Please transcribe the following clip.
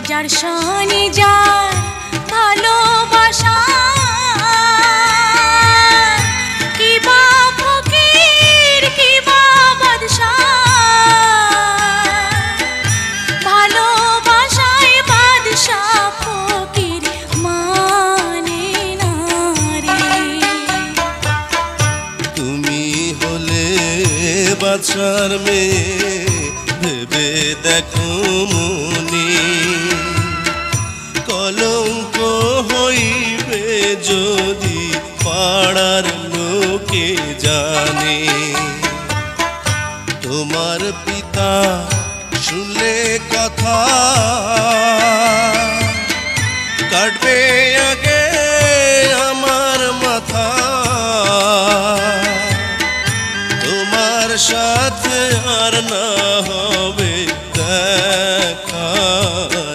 যার শানে যার ভালোবাসা কি বা ফকির কি বা বাদশা ভালোবাসায় বাদশা ফকির মানে না রে। তুমি হলে বাদশার মেয়ে ভেবে দেখো মনি কলঙ্ক হইবে যদি পাড়ার লোকে জানে। তোমার পিতা শুনলে কথা কাটবে আগে আমার মাথা। তোমার সাথে আর না